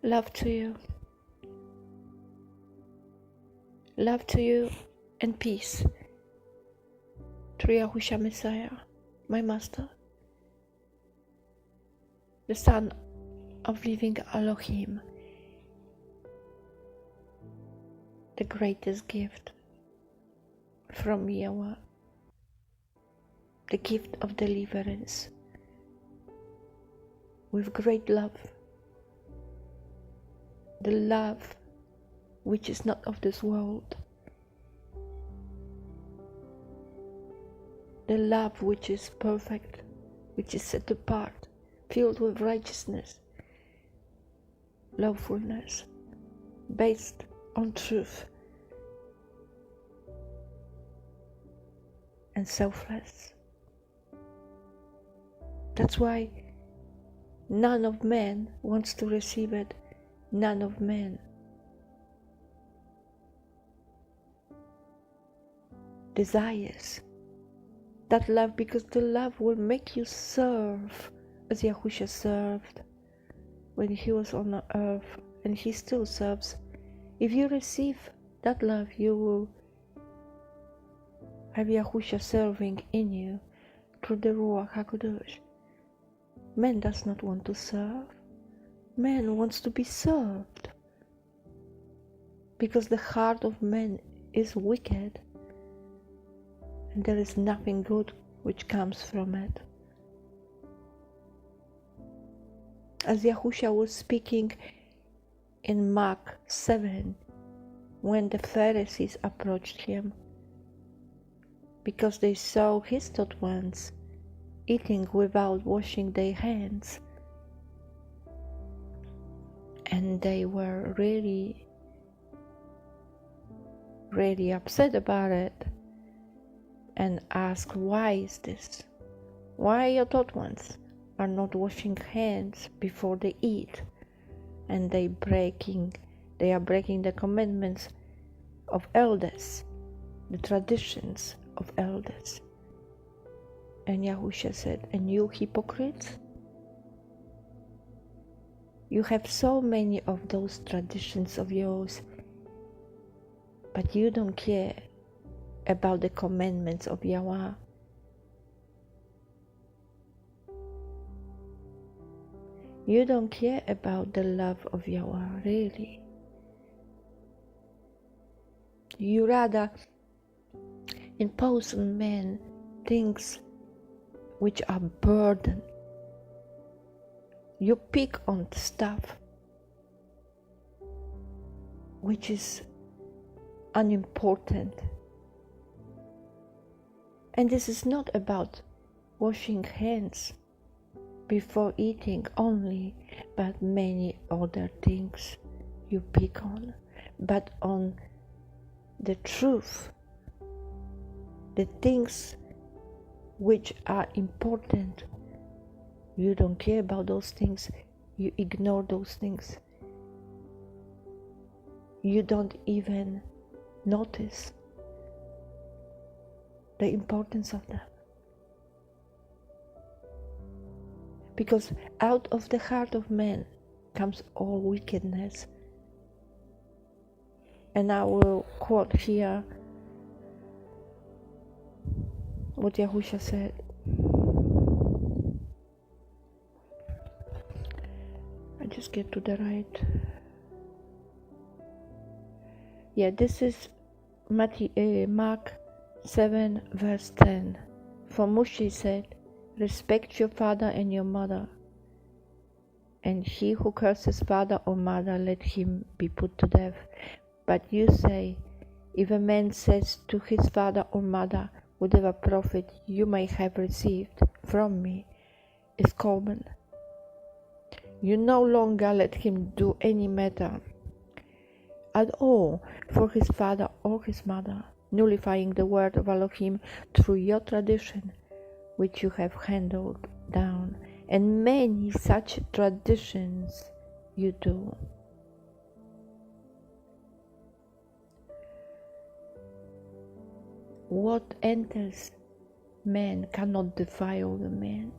Love to you. Love to you and peace. Through Yahushua Messiah, my Master, the Son of living Elohim, the greatest gift from Yahweh, the gift of deliverance, with great love, the love which is not of this world, the love which is perfect, which is set apart, filled with righteousness, lawfulness, based on truth, and selfless. That's why none of men wants to receive it. None of men desires that love, because the love will make you serve as Yahushua served when he was on the earth, and he still serves. If you receive that love, you will have Yahushua serving in you through the Ruach HaKodesh. Man does not want to serve. Man wants to be served, because the heart of man is wicked, and there is nothing good which comes from it. As Yahushua was speaking in Mark 7, when the Pharisees approached him, because they saw his taught ones eating without washing their hands, and they were really upset about it, and asked, why is this? Why your taught ones are not washing hands before they eat? And they are breaking the commandments of elders, the traditions of elders. And Yahushua said, and you hypocrites, you have so many of those traditions of yours, but you don't care about the commandments of Yahweh. You don't care about the love of Yahweh, really. You rather impose on men things which are burden. You pick on stuff which is unimportant. And this is not about washing hands before eating only, but many other things you pick on, but on the truth, the things which are important. You don't care about those things, you ignore those things. You don't even notice the importance of them. Because out of the heart of man comes all wickedness. And I will quote here what Yahushua said. I just get to the right. Yeah, this is Mark 7 verse 10. For Moshe said, respect your father and your mother, and he who curses father or mother, let him be put to death. But you say, if a man says to his father or mother, whatever profit you may have received from me is common, you no longer let him do any matter at all for his father or his mother, nullifying the word of Elohim through your tradition, which you have handed down, and many such traditions you do. What enters man cannot defile the man.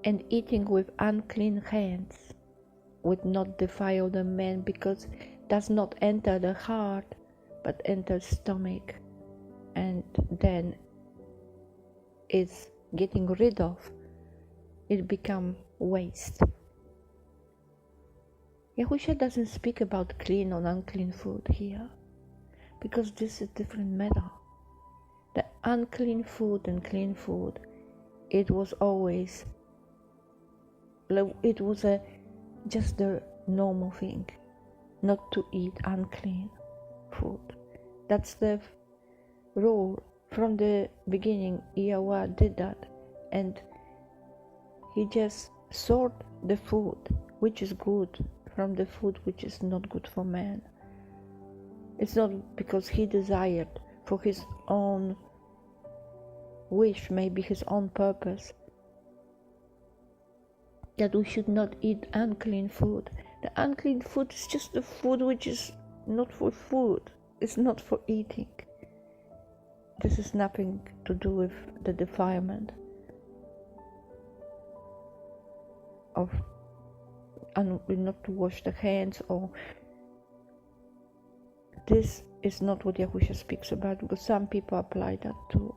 and eating with unclean hands would not defile the man, because does not enter the heart, but enters stomach, and then is getting rid of. It become waste. Yahushua doesn't speak about clean or unclean food here, because this is different matter. The unclean food and clean food, it was always, it was just the normal thing, not to eat unclean food. That's the rule. From the beginning, Yahweh did that, and he just sort the food which is good from the food which is not good for man. It's not because he desired for his own wish, maybe his own purpose, that we should not eat unclean food. The unclean food is just the food which is not for food. It's not for eating. This is nothing to do with the defilement of not to wash the hands, or this is not what Yahushua speaks about, because some people apply that to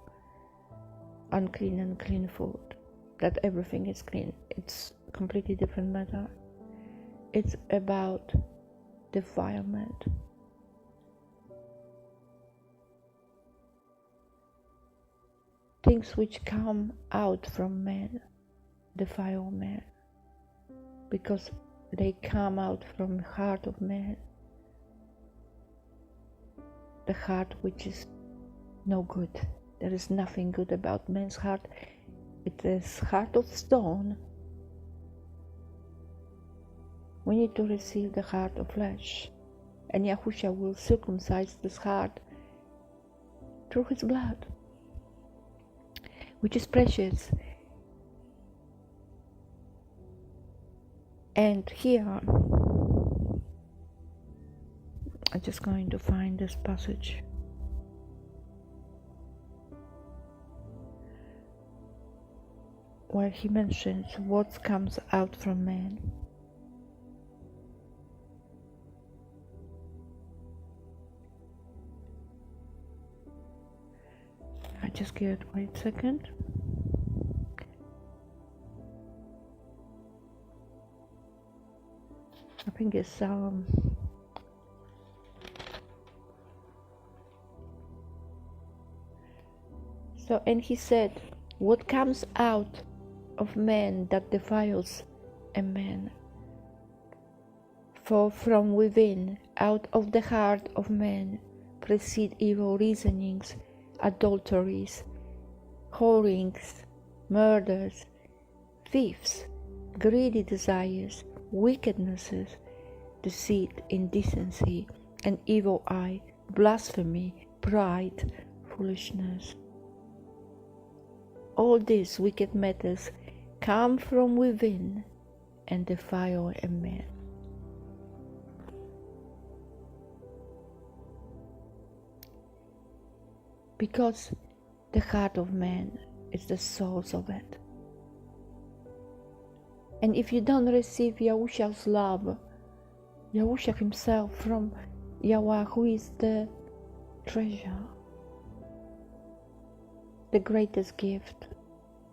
unclean and clean food, that everything is clean. It's a completely different matter. It's about defilement. Things which come out from man defile man, because they come out from the heart of man, the heart which is no good. There is nothing good about man's heart. It is heart of stone. We need to receive the heart of flesh, and Yahushua will circumcise this heart through his blood, which is precious. And here, I'm just going to find this passage. Where he mentions what comes out from man. I just get, wait a second. I think it's so, and he said, what comes out of man that defiles a man? For from within, out of the heart of man, proceed evil reasonings, adulteries, whorings, murders, thefts, greedy desires, wickednesses, deceit, indecency, an evil eye, blasphemy, pride, foolishness. All these wicked matters come from within and defile a man. Because the heart of man is the source of it. And if you don't receive Yahushua's love, Yahushua himself from Yahweh, who is the treasure, the greatest gift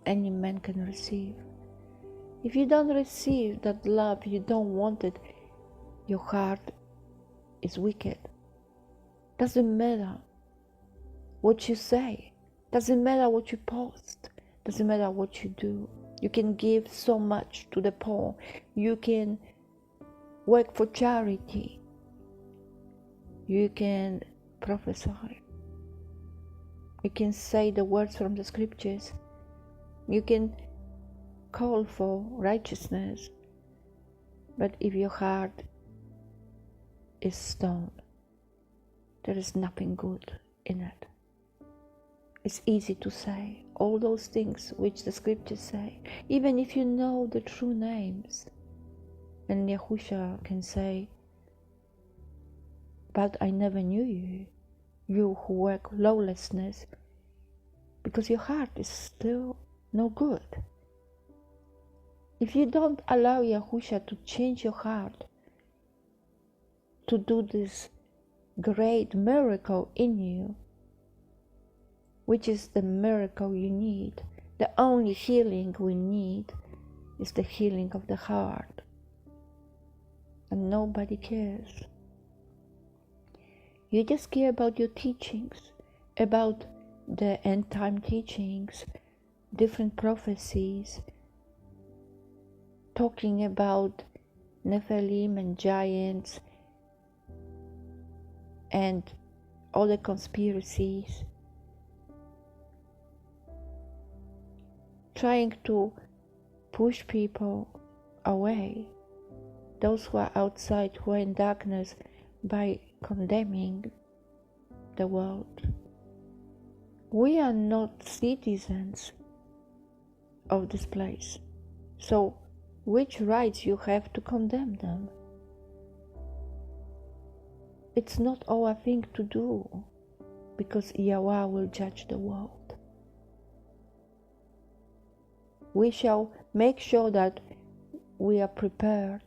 any man can receive. If you don't receive that love, you don't want it, your heart is wicked. Doesn't matter what you say, doesn't matter what you post, doesn't matter what you do. You can give so much to the poor. You can work for charity. You can prophesy. You can say the words from the scriptures. You can call for righteousness. But if your heart is stone, there is nothing good in it. It's easy to say all those things which the scriptures say, even if you know the true names. And Yahushua can say, but I never knew you, you who work lawlessness, because your heart is still no good. If you don't allow Yahusha to change your heart, to do this great miracle in you, which is the miracle you need, the only healing we need is the healing of the heart. And nobody cares. You just care about your teachings, about the end time teachings, different prophecies, talking about Nephilim and giants and all the conspiracies, trying to push people away, those who are outside, who are in darkness, by condemning the world. We are not citizens of this place, so which rights you have to condemn them? It's not our thing to do, because Yahweh will judge the world. We shall make sure that we are prepared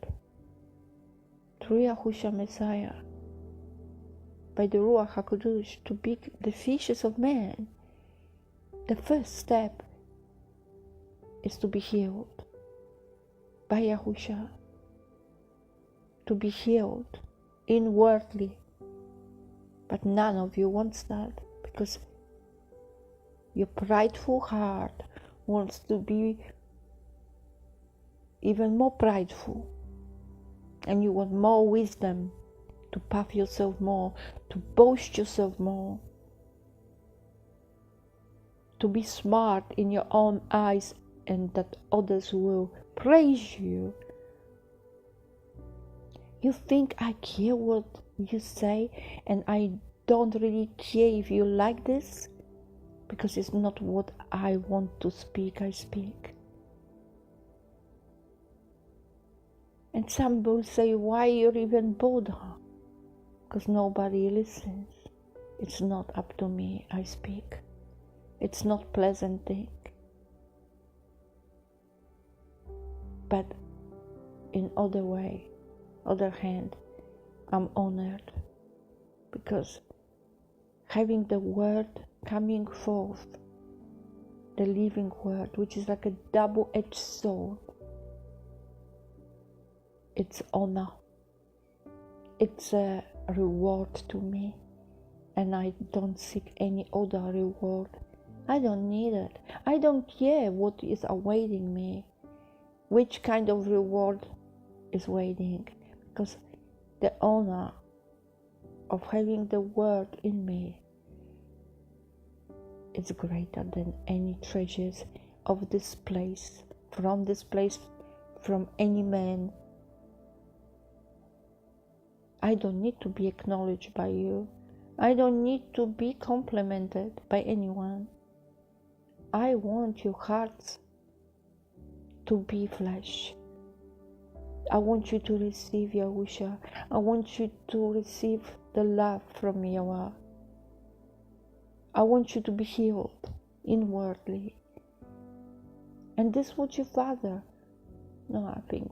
through Yahushua Messiah, by the Ruach HaKodesh, to be the fishers of men. The first step is to be healed by Yahusha, to be healed inwardly. But none of you wants that, because your prideful heart wants to be even more prideful, and you want more wisdom, to puff yourself more, to boast yourself more, to be smart in your own eyes, and that others will praise you. You think I care what you say, and I don't really care if you like this, because it's not what I want to speak, I speak. And some will say, why you're even bother? Because nobody listens. It's not up to me, I speak. It's not pleasant thing. But in other hand, I'm honored, because having the word coming forth, the living word, which is like a double-edged sword, it's honor. It's a reward to me, and I don't seek any other reward. I don't need it. I don't care what is awaiting me, which kind of reward is waiting, because the honor of having the word in me is greater than any treasures of this place, from any man. I don't need to be acknowledged by you. I don't need to be complimented by anyone. I want your hearts to be flesh. I want you to receive Yahusha. I want you to receive the love from Yahweh. I want you to be healed inwardly. And this is what your Father, no, I think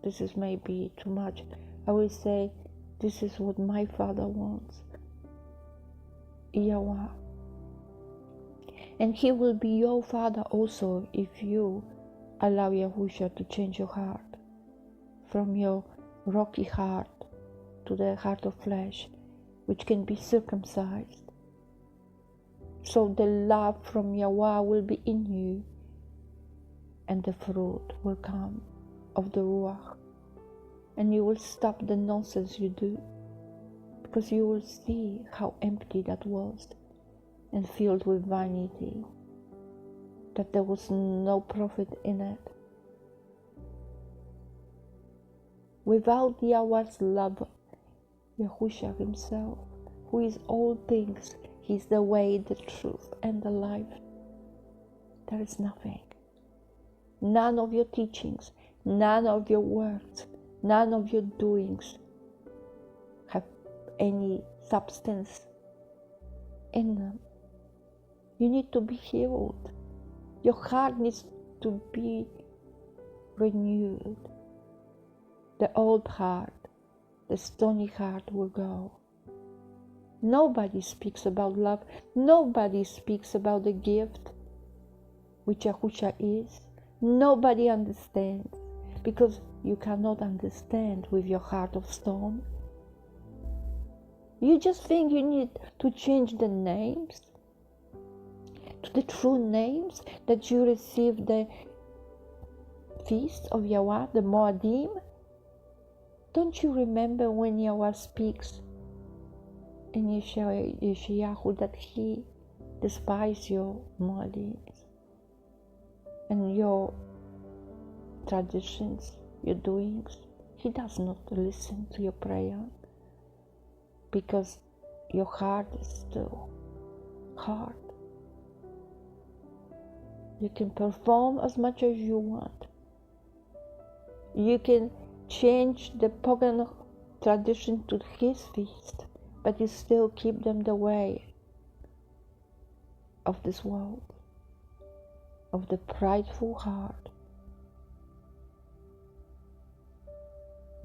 this is maybe too much. I will say, this is what my Father wants, Yahweh. And He will be your Father also if you allow Yahusha to change your heart from your rocky heart to the heart of flesh, which can be circumcised. So the love from Yahweh will be in you, and the fruit will come of the Ruach. And you will stop the nonsense you do, because you will see how empty that was, and filled with vanity, that there was no profit in it. Without Yahweh's love, Yahusha Himself, who is all things, He is the way, the truth, and the life, there is nothing. None of your teachings, none of your words, none of your doings have any substance in them. You need to be healed. Your heart needs to be renewed. The old heart, the stony heart will go. Nobody speaks about love. Nobody speaks about the gift which 𝐤𝐄𝐄 is. Nobody understands, because you cannot understand with your heart of stone. You just think you need to change the names to the true names that you received the feast of Yahweh, the Moadim. Don't you remember when Yahweh speaks in Yeshayahu that he despises your Moadims and your traditions, your doings? He does not listen to your prayer because your heart is still hard. You can perform as much as you want. You can change the pagan tradition to his feast, but you still keep them the way of this world, of the prideful heart,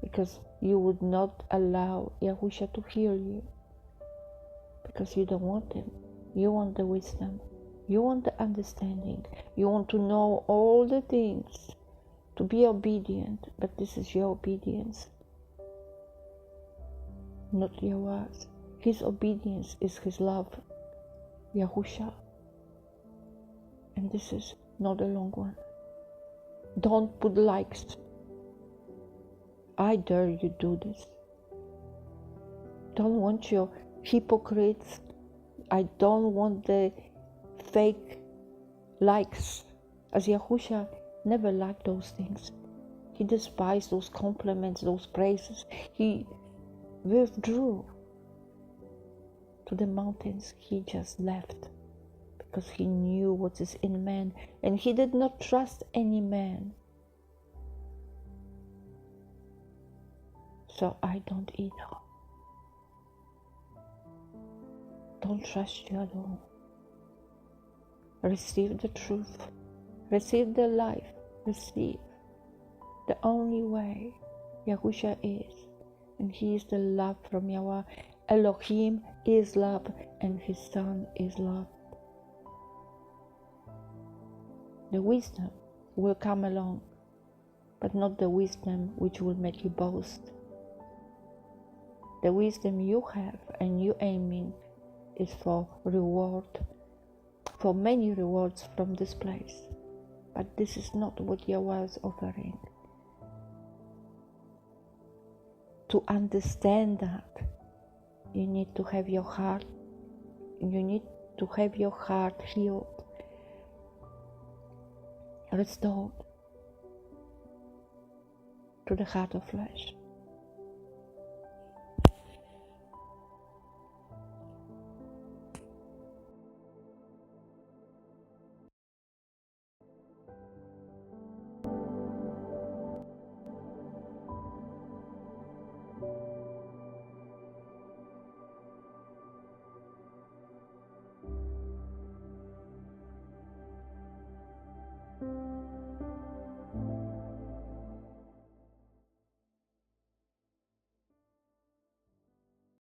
because you would not allow 𝐤𝐄𝐄 to heal you, because you don't want him. You want the wisdom, you want the understanding, you want to know all the things, to be obedient, but this is your obedience, not Yahweh's. His obedience is his love, 𝐤𝐄𝐄, and this is not a long one. Don't put likes. I dare you do this. Don't want your hypocrites. I don't want the fake likes, as 𝐤𝐄𝐄 never liked those things. He despised those compliments, those praises. He withdrew to the mountains. He just left because he knew what is in man, and he did not trust any man. So I don't either. Don't trust you at all. Receive the truth. Receive the life. Receive the only way 𝐤𝐄𝐄 is, and he is the love from Yahweh. Elohim is love, and his son is love. The wisdom will come along, but not the wisdom which will make you boast. The wisdom you have and you aiming is for reward, for many rewards from this place. But this is not what Yahweh is offering. To understand that, you need to have your heart, healed, restored to the heart of flesh.